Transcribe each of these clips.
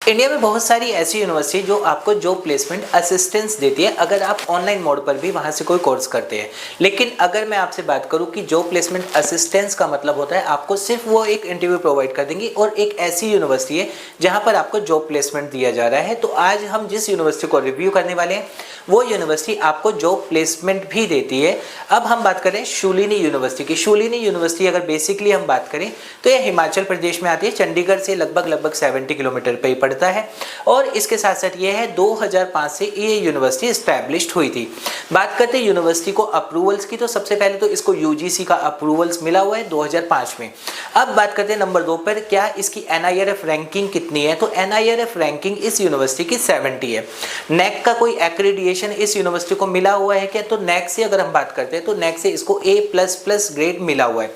India में बहुत सारी ऐसी यूनिवर्सिटी जो आपको जॉब प्लेसमेंट असिस्टेंस देती है अगर आप ऑनलाइन मोड पर भी वहाँ से कोई कोर्स करते हैं। लेकिन अगर मैं आपसे बात करूँ कि जॉब प्लेसमेंट असिस्टेंस का मतलब होता है आपको सिर्फ वो एक इंटरव्यू प्रोवाइड कर देंगी और एक ऐसी यूनिवर्सिटी है जहाँ पर आपको जॉब प्लेसमेंट दिया जा रहा है। तो आज हम जिस यूनिवर्सिटी को रिव्यू करने वाले हैं वो यूनिवर्सिटी आपको जॉब प्लेसमेंट भी देती है। अब हम बात करें शूलिनी यूनिवर्सिटी की। शूलिनी यूनिवर्सिटी अगर बेसिकली हम बात करें तो यह हिमाचल प्रदेश में आती है। चंडीगढ़ से लगभग 70 किलोमीटर पे पड़ता है और इसके साथ साथ ये है 2005 से ये यूनिवर्सिटी एस्टैब्लिश्ड हुई थी। बात करते हैं यूनिवर्सिटी को अप्रूवल्स की, तो सबसे पहले तो इसको यूजीसी का अप्रूवल्स मिला हुआ है 2005 में। अब बात करते हैं नंबर 2 पर, क्या इसकी एनआईआरएफ रैंकिंग कितनी है। तो एनआईआरएफ रैंकिंग इस यूनिवर्सिटी की 70 है। नैक का कोई एक्रेडिटेशन इस यूनिवर्सिटी को मिला हुआ है क्या, तो नैक से अगर हम बात करते हैं तो नैक से इसको A++ ग्रेड मिला हुआ है।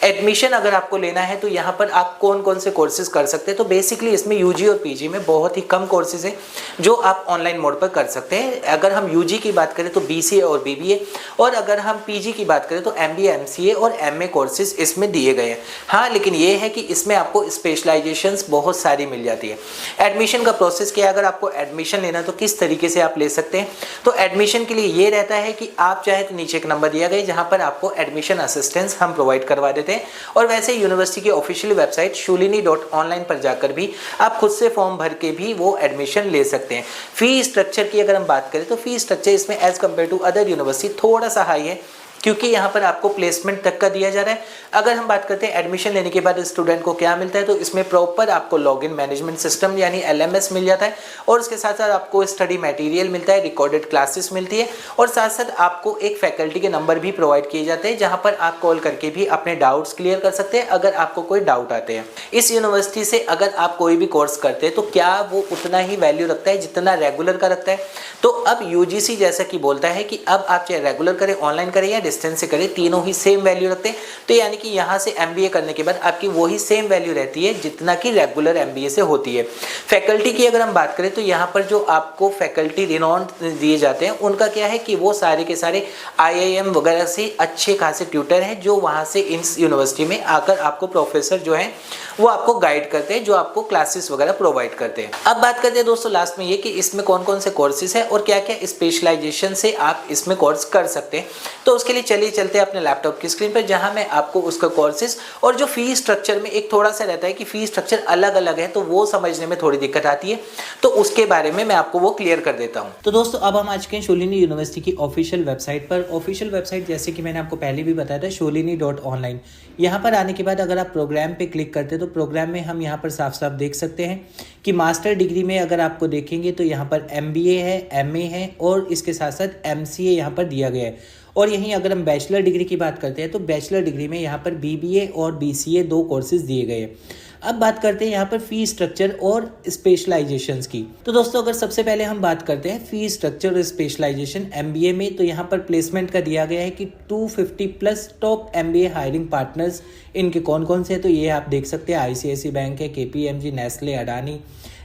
एडमिशन अगर आपको लेना है तो यहाँ पर आप कौन कौन से कोर्सेज कर सकते हैं, तो बेसिकली इसमें यूजी और पीजी में बहुत ही कम कोर्सेज हैं जो आप ऑनलाइन मोड पर कर सकते हैं। अगर हम यूजी की बात करें तो बीसीए और बीबीए, और अगर हम पीजी की बात करें तो एमबीए, एमसीए और एमए कोर्सेज इसमें दिए गए हैं। हाँ, लेकिन ये है कि इसमें आपको स्पेशलाइजेशंस बहुत सारी मिल जाती है। एडमिशन का प्रोसेस क्या है, अगर आपको एडमिशन लेना है तो किस तरीके से आप ले सकते हैं, तो एडमिशन के लिए ये रहता है कि आप चाहे तो नीचे एक नंबर दिया गया जहाँ पर आपको एडमिशन असिस्टेंस हम प्रोवाइड करवा देते हैं। और वैसे यूनिवर्सिटी की ऑफिशियल वेबसाइट shulini.online पर जाकर भी आप खुद से फॉर्म भर के भी वो एडमिशन ले सकते हैं। फी स्ट्रक्चर की अगर हम बात करें तो फी स्ट्रक्चर इसमें as compared to other university थोड़ा सा हाई है, क्योंकि यहाँ पर आपको प्लेसमेंट तक का दिया जा रहा है। अगर हम बात करते हैं एडमिशन लेने के बाद स्टूडेंट को क्या मिलता है, तो इसमें प्रॉपर आपको लॉगिन मैनेजमेंट सिस्टम यानी LMS मिल जाता है, और उसके साथ साथ आपको स्टडी मटेरियल मिलता है, रिकॉर्डेड क्लासेस मिलती है, और साथ साथ आपको एक फैकल्टी के नंबर भी प्रोवाइड किए जाते हैं जहाँ पर आप कॉल करके भी अपने डाउट्स क्लियर कर सकते हैं अगर आपको कोई डाउट आते हैं। इस यूनिवर्सिटी से अगर आप कोई भी कोर्स करते हैं तो क्या वो उतना ही वैल्यू रखता है जितना रेगुलर का रखता है। तो अब यूजीसी जैसा कि बोलता है कि अब आप चाहे रेगुलर करें, ऑनलाइन करें या डिस्टेंस से करें, तीनों ही सेम वैल्यू रखते हैं। तो यानी कि यहाँ से MBA करने के बाद आपकी वही सेम वैल्यू रहती है जितना कि रेगुलर MBA से होती है। फैकल्टी की अगर हम बात करें तो यहाँ पर जो आपको फैकल्टी रिनॉन्ड दिए जाते हैं उनका क्या है कि वो सारे के सारे IIM वगैरह से अच्छे खासे ट्यूटर हैं जो वहाँ से इस यूनिवर्सिटी में आकर आपको प्रोफेसर जो हैं वो आपको गाइड करते हैं, जो आपको क्लासेस वगैरह प्रोवाइड करते हैं। अब बात करते हैं दोस्तों लास्ट में ये कि इसमें कौन कौन से कोर्सेज है और क्या क्या स्पेशलाइजेशन से आप इसमें कोर्स कर सकते हैं। तो उसके लिए चलिए चलते हैं अपने लैपटॉप की स्क्रीन पर, जहां मैं आपको उसका कोर्सेज और जो फी स्ट्रक्चर में एक थोड़ा सा रहता है कि फी स्ट्रक्चर अलग अलग है तो वो समझने में थोड़ी दिक्कत आती है, तो उसके बारे में मैं आपको वो क्लियर कर देता हूँ। तो दोस्तों अब हम आ चुके हैं शूलिनी यूनिवर्सिटी की ऑफिशियल वेबसाइट पर। ऑफिशियल वेबसाइट जैसे कि मैंने आपको पहले भी बताया था, shulini.online। यहाँ पर आने के बाद अगर आप प्रोग्राम पे क्लिक करते हैं तो प्रोग्राम में हम यहाँ पर साफ साफ देख सकते हैं कि मास्टर डिग्री में अगर आपको देखेंगे तो यहाँ पर MBA है, MA है और इसके साथ साथ MCA यहाँ पर दिया गया है। और यहीं अगर हम बैचलर डिग्री की बात करते हैं तो बैचलर डिग्री में यहाँ पर BBA और BCA 2 कोर्सेज दिए गए हैं। अब बात करते हैं यहाँ पर फी स्ट्रक्चर और स्पेशलाइजेशंस की। तो दोस्तों अगर सबसे पहले हम बात करते हैं फी स्ट्रक्चर और स्पेशलाइजेशन MBA में, तो यहाँ पर प्लेसमेंट का दिया गया है कि 250+ टॉप MBA हायरिंग पार्टनर्स इनके कौन कौन से हैं, तो ये आप देख सकते हैं ICICI बैंक है, KPMG, नेस्ले, अडानी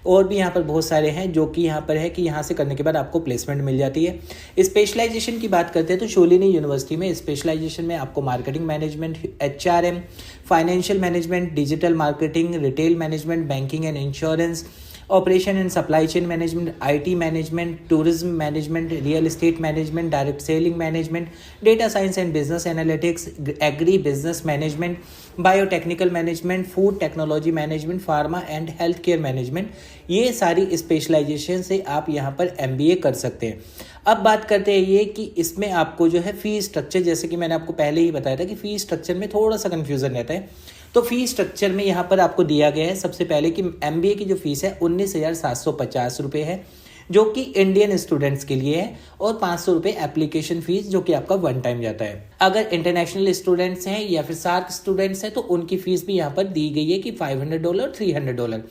और भी यहाँ पर बहुत सारे हैं जो कि यहाँ पर है कि यहाँ से करने के बाद आपको प्लेसमेंट मिल जाती है। स्पेशलाइजेशन की बात करते हैं तो शूलिनी यूनिवर्सिटी में स्पेशलाइजेशन में आपको marketing management, HRM, financial management, digital marketing, retail management, banking and insurance, operation and supply chain management, IT management, tourism management, real estate management, direct selling management, data science and business analytics, agri business management, biotechnical management, food technology management, pharma and health care management, ये सारी specialisation से आप यहाँ पर MBA कर सकते हैं। अब बात करते हैं ये कि इसमें आपको जो है फी स्ट्रक्चर, जैसे कि मैंने आपको पहले ही बताया था कि फी स्ट्रक्चर में थोड़ा सा कन्फ्यूजन रहता है। तो फी स्ट्रक्चर में यहाँ पर आपको दिया गया है सबसे पहले कि MBA की जो फीस है 19,750 रुपये है जो कि इंडियन स्टूडेंट्स के लिए है, और 500 रुपये एप्लीकेशन फीस जो कि आपका 1 टाइम जाता है। अगर इंटरनेशनल स्टूडेंट्स हैं या फिर सार्क स्टूडेंट्स हैं तो उनकी फीस भी यहाँ पर दी गई है कि $500, $300।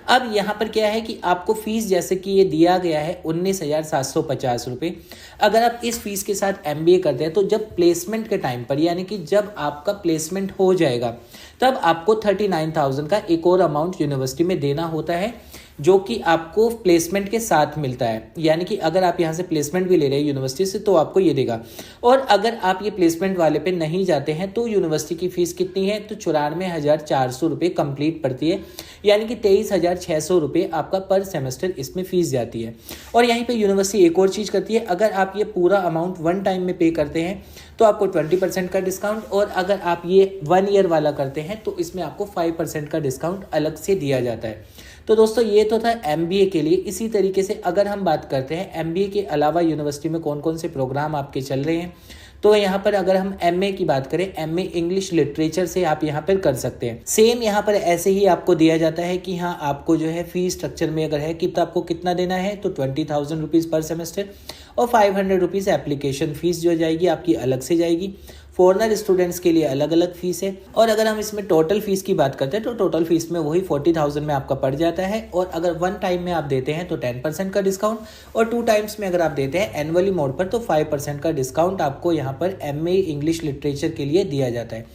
अब यहाँ पर क्या है कि आपको फीस जैसे कि ये दिया गया है 19,750 रुपये। अगर आप इस फीस के साथ MBA करते हैं तो जब प्लेसमेंट के टाइम पर यानी कि जब आपका प्लेसमेंट हो जाएगा तब आपको 39,000 का एक और अमाउंट यूनिवर्सिटी में देना होता है, जो कि आपको प्लेसमेंट के साथ मिलता है, यानी कि अगर आप यहाँ से प्लेसमेंट भी ले रहे हैं यूनिवर्सिटी से तो आपको ये देगा। और अगर आप ये प्लेसमेंट वाले पे नहीं जाते हैं तो यूनिवर्सिटी की फीस कितनी है, तो 94,400 रुपये कंप्लीट पड़ती है, यानी कि 23,600 रुपये आपका पर सेमेस्टर इसमें फीस जाती है। और यहीं पे यूनिवर्सिटी एक और चीज़ करती है, अगर आप ये पूरा अमाउंट वन टाइम में पे करते हैं तो आपको 20% का डिस्काउंट, और अगर आप ये 1 ईयर वाला करते हैं तो इसमें आपको 5% का डिस्काउंट अलग से दिया जाता है। तो दोस्तों ये तो था एमबीए के लिए। इसी तरीके से अगर हम बात करते हैं एमबीए के अलावा यूनिवर्सिटी में कौन कौन से प्रोग्राम आपके चल रहे हैं, तो यहाँ पर अगर हम एमए की बात करें, एमए इंग्लिश लिटरेचर से आप यहाँ पर कर सकते हैं। सेम यहाँ पर ऐसे ही आपको दिया जाता है कि हाँ आपको जो है फीस स्ट्रक्चर में अगर है कि तो आपको कितना देना है, तो 20,000 रुपीज़ पर सेमेस्टर और 500 रुपीज़ एप्लीकेशन फ़ीस जो जाएगी आपकी अलग से जाएगी। फॉरेनर स्टूडेंट्स के लिए अलग अलग फीस है। और अगर हम इसमें टोटल फीस की बात करते हैं तो टोटल फीस में वही 40,000 में आपका पड़ जाता है। और अगर 1 टाइम में आप देते हैं तो 10% का डिस्काउंट, और 2 टाइम्स में अगर आप देते हैं एनुअली मोड पर तो 5% का डिस्काउंट आपको यहाँ पर एमए इंग्लिश लिटरेचर के लिए दिया जाता है।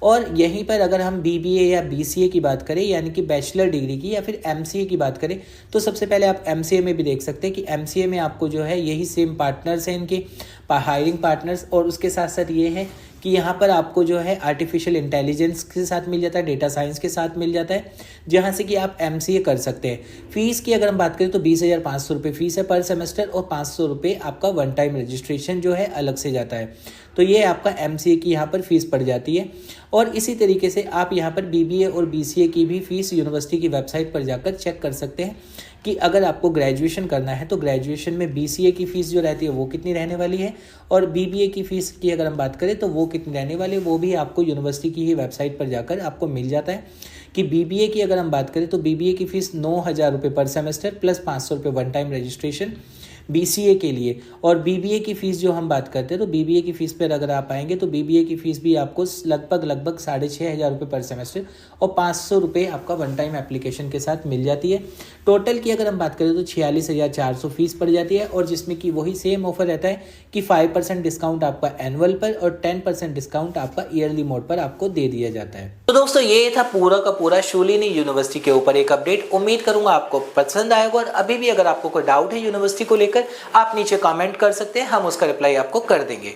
और यहीं पर अगर हम बीबीए या बीसीए की बात करें, यानी कि बैचलर डिग्री की, या फिर एमसीए की बात करें, तो सबसे पहले आप एमसीए में भी देख सकते हैं कि एमसीए में आपको जो है यही सेम पार्टनर्स हैं इनके हायरिंग पार्टनर्स। और उसके साथ साथ ये है कि यहाँ पर आपको जो है आर्टिफिशियल इंटेलिजेंस के साथ मिल जाता है, डेटा साइंस के साथ मिल जाता है, जहाँ से कि आप एमसीए कर सकते हैं। फीस की अगर हम बात करें तो 20,500 रुपये फीस है पर सेमेस्टर, और 500 रुपये आपका वन टाइम रजिस्ट्रेशन जो है अलग से जाता है। तो ये आपका एमसीए की यहाँ पर फीस पड़ जाती है। और इसी तरीके से आप यहाँ पर बीबीए और बीसीए की भी फीस यूनिवर्सिटी की वेबसाइट पर जाकर चेक कर सकते हैं कि अगर आपको ग्रेजुएशन करना है तो ग्रेजुएशन में बीसीए की फ़ीस जो रहती है वो कितनी रहने वाली है, और बीबीए की फ़ीस की अगर हम बात करें तो वो कितनी रहने वाली है, वो भी आपको यूनिवर्सिटी की ही वेबसाइट पर जाकर आपको मिल जाता है। कि बीबीए की अगर हम बात करें तो बीबीए की फ़ीस 9,000 रुपये पर सेमेस्टर प्लस 500 रुपये वन टाइम रजिस्ट्रेशन बीसीए के लिए। और बीबीए की फ़ीस जो हम बात करते हैं तो बीबीए की फ़ीस पर अगर आप आएंगे तो बीबीए की फ़ीस भी आपको लगभग 6,500 रुपये पर सेमेस्टर और 500 रुपये आपका वन टाइम एप्लीकेशन के साथ मिल जाती है। टोटल की अगर हम बात करें तो 46,400 फीस पड़ जाती है, और जिसमें कि वही सेम ऑफर रहता है कि 5% डिस्काउंट आपका एनुअल पर और 10% डिस्काउंट आपका ईयरली मोड पर आपको दे दिया जाता है। तो दोस्तों ये था पूरा का पूरा शूलिनी यूनिवर्सिटी के ऊपर एक अपडेट। उम्मीद करूंगा आपको पसंद आएगा, और अभी भी अगर आपको कोई डाउट है यूनिवर्सिटी को लेकर आप नीचे कमेंट कर सकते हैं, हम उसका रिप्लाई आपको कर देंगे।